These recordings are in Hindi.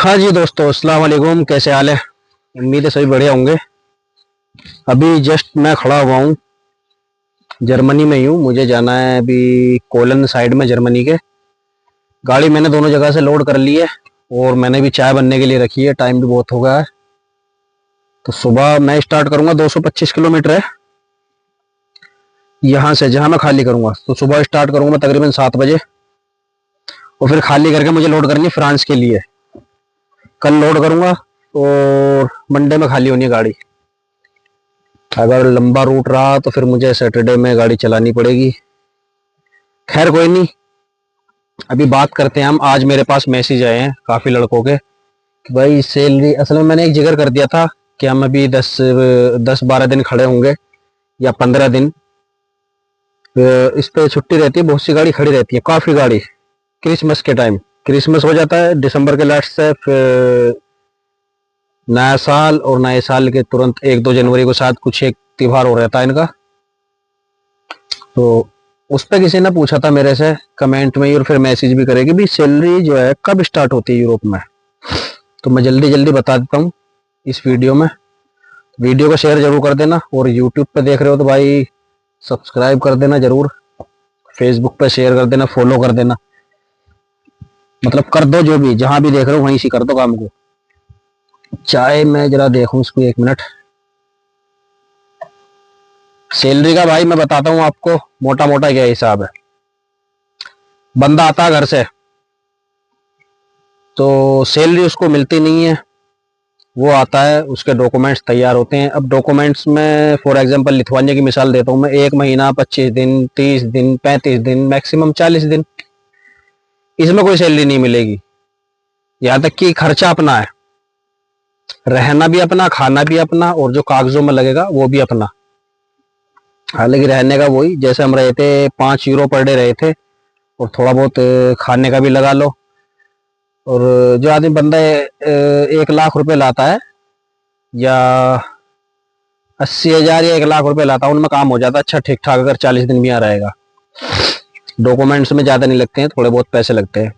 हाँ जी दोस्तों, अस्सलाम वालेकुम। कैसे हाल है? उम्मीद है सभी बढ़िया होंगे। अभी जस्ट मैं खड़ा हुआ हूँ, जर्मनी में ही हूँ। मुझे जाना है अभी कोलन साइड में जर्मनी के। गाड़ी मैंने दोनों जगह से लोड कर ली है और मैंने भी चाय बनने के लिए रखी है। टाइम भी बहुत हो गया है, तो सुबह मैं स्टार्ट करूँगा। 225 किलोमीटर है यहाँ से, जहाँ मैं खाली करूँगा। तो सुबह स्टार्ट करूँगा मैं तकरीबन 7 बजे, और फिर खाली करके मुझे लोड करनी है फ्रांस के लिए। कल लोड करूँगा और मंडे में खाली होनी है गाड़ी। अगर लंबा रूट रहा तो फिर मुझे सैटरडे में गाड़ी चलानी पड़ेगी। खैर कोई नहीं, अभी बात करते हैं हम। आज मेरे पास मैसेज आए हैं काफ़ी लड़कों के कि भाई सैलरी, असल में मैंने एक जिक्र कर दिया था कि हम अभी 10-12 दिन खड़े होंगे या 15 दिन। इस पे छुट्टी रहती है, बहुत सी गाड़ी खड़ी रहती है, काफ़ी गाड़ी। क्रिसमस के टाइम, क्रिसमस हो जाता है दिसंबर के लास्ट से, फिर नया साल, और नए साल के तुरंत 1-2 जनवरी को साथ कुछ एक त्योहार हो रहता है इनका। तो उस पर किसी ने पूछा था मेरे से कमेंट में ही, और फिर मैसेज भी करेगी भी सैलरी जो है कब स्टार्ट होती है यूरोप में। तो मैं जल्दी जल्दी बता देता हूँ इस वीडियो में। वीडियो को शेयर जरूर कर देना, और यूट्यूब पे देख रहे हो तो भाई सब्सक्राइब कर देना जरूर। फेसबुक पे शेयर कर देना, फॉलो कर देना, मतलब कर दो। जो भी जहां भी देख रहे हो वहीं से कर दो काम को। चाय मैं जरा देखूं इसको, 1 मिनट। सैलरी का भाई मैं बताता हूँ आपको मोटा मोटा क्या हिसाब है। बंदा आता है घर से, तो सैलरी उसको मिलती नहीं है। वो आता है, उसके डॉक्यूमेंट्स तैयार होते हैं। अब डॉक्यूमेंट्स में फॉर एग्जांपल लिथुआनिया की मिसाल देता हूँ मैं। 1 महीना, 25 दिन, 30 दिन, 35 दिन, मैक्सिमम 40 दिन, इसमें कोई सैलरी नहीं मिलेगी। यहाँ तक कि खर्चा अपना है, रहना भी अपना, खाना भी अपना, और जो कागजों में लगेगा वो भी अपना। हालांकि रहने का वही, जैसे हम रहे थे 5 यूरो पर डे रहे थे, और थोड़ा बहुत खाने का भी लगा लो। और जो आदमी बंदा 1 लाख रुपए लाता है, या 80 हजार या 1 लाख रुपए लाता है, उनमें काम हो जाता है अच्छा ठीक ठाक, अगर 40 दिन भी यहाँ रहेगा। डॉक्यूमेंट्स में ज़्यादा नहीं लगते हैं, थोड़े बहुत पैसे लगते हैं।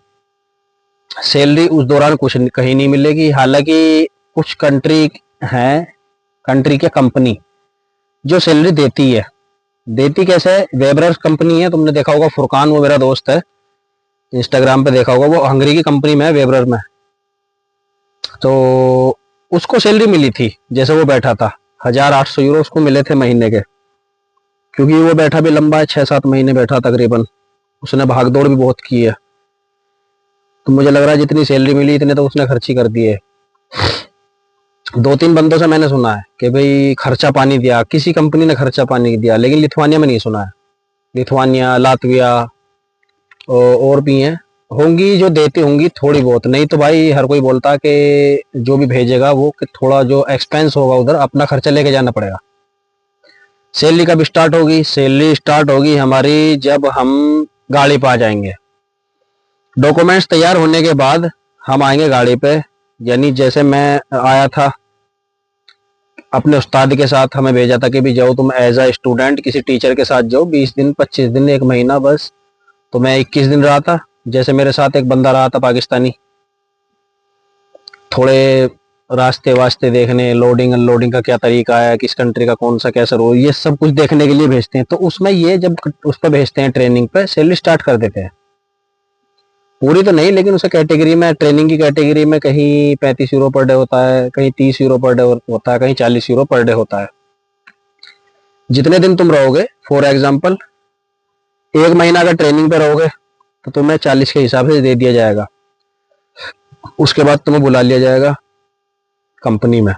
सैलरी उस दौरान कुछ कहीं नहीं मिलेगी। हालांकि कुछ कंट्री हैं, कंट्री के कंपनी जो सैलरी देती है। देती कैसे है? वेबरर्स कंपनी है, तुमने देखा होगा। फुरकान, वो मेरा दोस्त है, इंस्टाग्राम पे देखा होगा। वो हंगरी की कंपनी में है, वेबरर में। तो उसको सैलरी मिली थी जैसे वो बैठा था, 1800 यूरो उसको मिले थे महीने के। क्योंकि वो बैठा भी लंबा है, 6-7 महीने बैठा तकरीबन। उसने भाग दौड़ भी बहुत की है। तो मुझे लग रहा है जितनी सैलरी मिली इतने तो उसने खर्ची कर दिए। 2-3 बंदों से मैंने सुना है कि भाई खर्चा पानी दिया, किसी कंपनी ने खर्चा पानी दिया, लेकिन लिथुआनिया में नहीं सुना है। लिथुआनिया, लातविया और भी हैं, होंगी जो देती होंगी थोड़ी बहुत। नहीं तो भाई हर कोई बोलता है कि जो भी भेजेगा वो, कि थोड़ा जो एक्सपेंस होगा उधर अपना खर्चा लेके जाना पड़ेगा। सैलरी कब स्टार्ट होगी? सैलरी स्टार्ट होगी हमारी जब हम गाड़ी पे आ जाएंगे। डॉक्यूमेंट्स तैयार होने के बाद हम आएंगे गाड़ी पे। यानी जैसे मैं आया था अपने उस्ताद के साथ, हमें भेजा था कि भी जाओ तुम एज अ स्टूडेंट किसी टीचर के साथ जाओ, 20 दिन, 25 दिन, 1 महीना बस। तो मैं 21 दिन रहा था। जैसे मेरे साथ एक बंदा रहा था पाकिस्तानी, थोड़े रास्ते वास्ते देखने, लोडिंग अनलोडिंग का क्या तरीका है, किस कंट्री का कौन सा कैसा रोल, ये सब कुछ देखने के लिए भेजते हैं। तो उसमें ये जब उस पर भेजते हैं ट्रेनिंग पे, सैलरी स्टार्ट कर देते हैं। पूरी तो नहीं, लेकिन उसे कैटेगरी में, ट्रेनिंग की कैटेगरी में कहीं 35 यूरो पर डे होता है, कहीं 30 यूरो पर डे होता है, कहीं 40 यूरो पर डे होता है। जितने दिन तुम रहोगे, फॉर एग्जाम्पल 1 महीना अगर ट्रेनिंग पे रहोगे तो तुम्हें 40 के हिसाब से दे दिया जाएगा। उसके बाद तुम्हें बुला लिया जाएगा कंपनी में।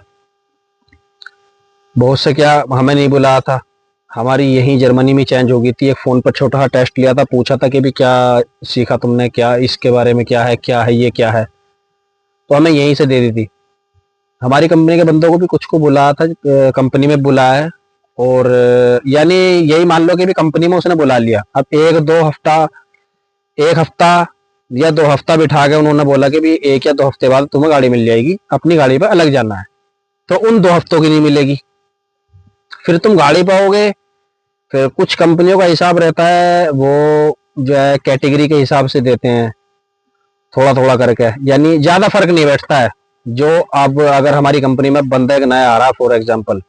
बहुत से क्या हमें नहीं बुलाया था, हमारी यहीं जर्मनी में चेंज हो गई थी। एक फ़ोन पर छोटा सा टेस्ट लिया था, पूछा था कि भी क्या सीखा तुमने, क्या इसके बारे में, क्या है, क्या है, ये क्या है। तो हमें यहीं से दे दी थी। हमारी कंपनी के बंदों को भी कुछ को बुलाया था, कंपनी में बुलाया है। और यानी यही मान लो कि भी कंपनी में उसने बुला लिया। अब 1-2 हफ्ता, 1 हफ्ता या 2 हफ्ता बिठा के उन्होंने बोला कि भी 1 या 2 हफ्ते बाद तुम्हें गाड़ी मिल जाएगी, अपनी गाड़ी पर अलग जाना है। तो उन 2 हफ्तों की नहीं मिलेगी, फिर तुम गाड़ी पाओगे। फिर कुछ कंपनियों का हिसाब रहता है, वो जो है कैटेगरी के हिसाब से देते हैं। थोड़ा थोड़ा करके, यानी ज्यादा फर्क नहीं बैठता है। जो अब अगर हमारी कंपनी में बंदा एक नया आ रहा, फॉर एग्जाम्पल,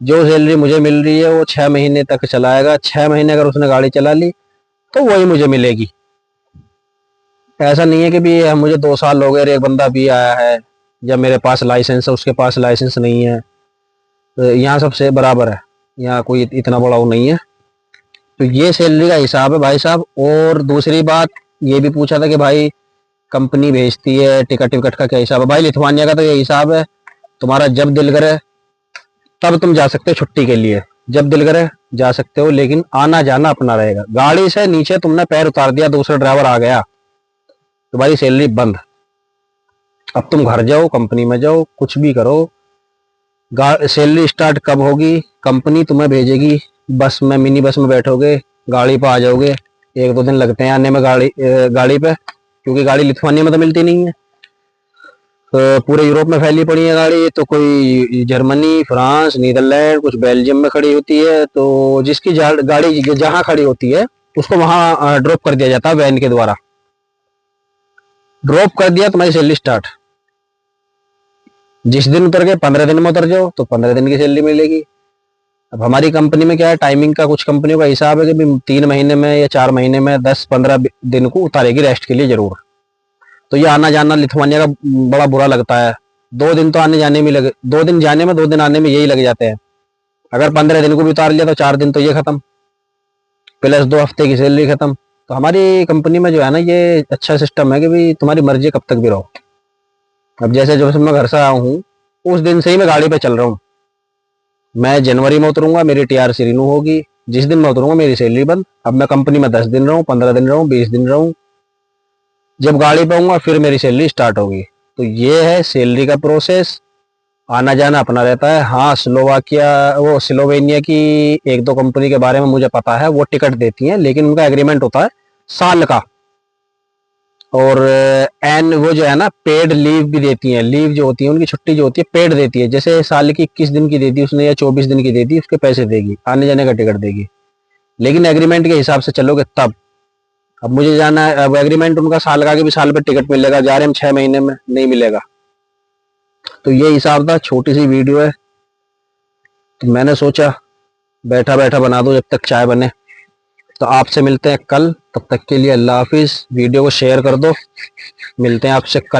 जो सैलरी मुझे मिल रही है वो 6 महीने तक चलाएगा। 6 महीने अगर उसने गाड़ी चला ली तो वही मुझे मिलेगी। ऐसा नहीं है कि भी मुझे 2 साल हो गए और एक बंदा भी आया है, या मेरे पास लाइसेंस है उसके पास लाइसेंस नहीं है। तो यहाँ सबसे बराबर है, यहाँ कोई इतना बड़ा वो नहीं है। तो ये सैलरी का हिसाब है भाई साहब। और दूसरी बात ये भी पूछा था कि भाई कंपनी भेजती है टिकट विकट का क्या हिसाब है। भाई लिथुआनिया का तो ये हिसाब है, तुम्हारा जब दिल करे तब तुम जा सकते हो छुट्टी के लिए, जब दिल करे जा सकते हो, लेकिन आना जाना अपना रहेगा। गाड़ी से नीचे तुमने पैर उतार दिया, दूसरा ड्राइवर आ गया, तुम्हारी सैलरी बंद। अब तुम घर जाओ, कंपनी में जाओ, कुछ भी करो, सैलरी स्टार्ट कब होगी? कंपनी तुम्हें भेजेगी बस में, मिनी बस में बैठोगे, गाड़ी पे आ जाओगे। 1-2 दिन लगते हैं आने में गाड़ी पे, क्योंकि गाड़ी लिथुआनिया में तो मिलती नहीं है। तो पूरे यूरोप में फैली पड़ी है गाड़ी, तो कोई जर्मनी, फ्रांस, नीदरलैंड, कुछ बेल्जियम में खड़ी होती है। तो जिसकी गाड़ी जहाँ खड़ी होती है उसको वहां ड्रॉप कर दिया जाता है वैन के द्वारा। ड्रॉप कर दिया, तुम्हारी सैलरी स्टार्ट। जिस दिन उतर गए 15 दिन में उतर जाओ तो 15 दिन की सैलरी मिलेगी। अब हमारी कंपनी में क्या है, टाइमिंग का कुछ कंपनियों का हिसाब है कि भी 3 महीने में या 4 महीने में 10-15 दिन को उतारेगी रेस्ट के लिए जरूर। तो ये आना जाना लिथुआनिया का बड़ा बुरा लगता है। 2 दिन तो आने जाने में लगे, 2 दिन जाने में 2 दिन आने में यही लग जाते हैं। अगर 15 दिन को भी उतार लिया तो 4 दिन तो ये खत्म, प्लस 2 हफ्ते की सैलरी खत्म। तो हमारी कंपनी में जो है ना, ये अच्छा सिस्टम है कि भाई तुम्हारी मर्जी कब तक भी रहो। अब जैसे जब से मैं घर से आया हूँ उस दिन से ही मैं गाड़ी पे चल रहा हूँ। मैं जनवरी में उतरूंगा, मेरी टीआरसी रिन्यू होगी, जिस दिन मैं उतरूंगा मेरी सैलरी बंद। अब मैं कंपनी में 10 दिन रहूं, 15 दिन रहूं, 20 दिन रहूं, जब गाड़ी पे आऊंगा फिर मेरी सैलरी स्टार्ट होगी। तो ये है सैलरी का प्रोसेस, आना जाना अपना रहता है। हाँ, स्लोवेनिया की 1-2 कंपनी के बारे में मुझे पता है, वो टिकट देती हैं, लेकिन उनका एग्रीमेंट होता है साल का। और एन वो जो है ना, पेड लीव भी देती हैं। लीव जो होती है उनकी, छुट्टी जो होती है पेड देती है। जैसे साल की 21 दिन की देती उसने या 24 दिन की देती, उसके पैसे देगी, आने जाने का टिकट देगी। लेकिन एग्रीमेंट के हिसाब से चलोगे तब। अब मुझे जाना है, अब एग्रीमेंट उनका साल का कि भी साल पे टिकट मिलेगा, जा रहे हम 6 महीने में नहीं मिलेगा। तो ये हिसाब था, छोटी सी वीडियो है तो मैंने सोचा बैठा बैठा बना दो जब तक चाय बने। तो आपसे मिलते हैं कल, तब तक के लिए अल्लाह हाफिज। वीडियो को शेयर कर दो, मिलते हैं आपसे कल।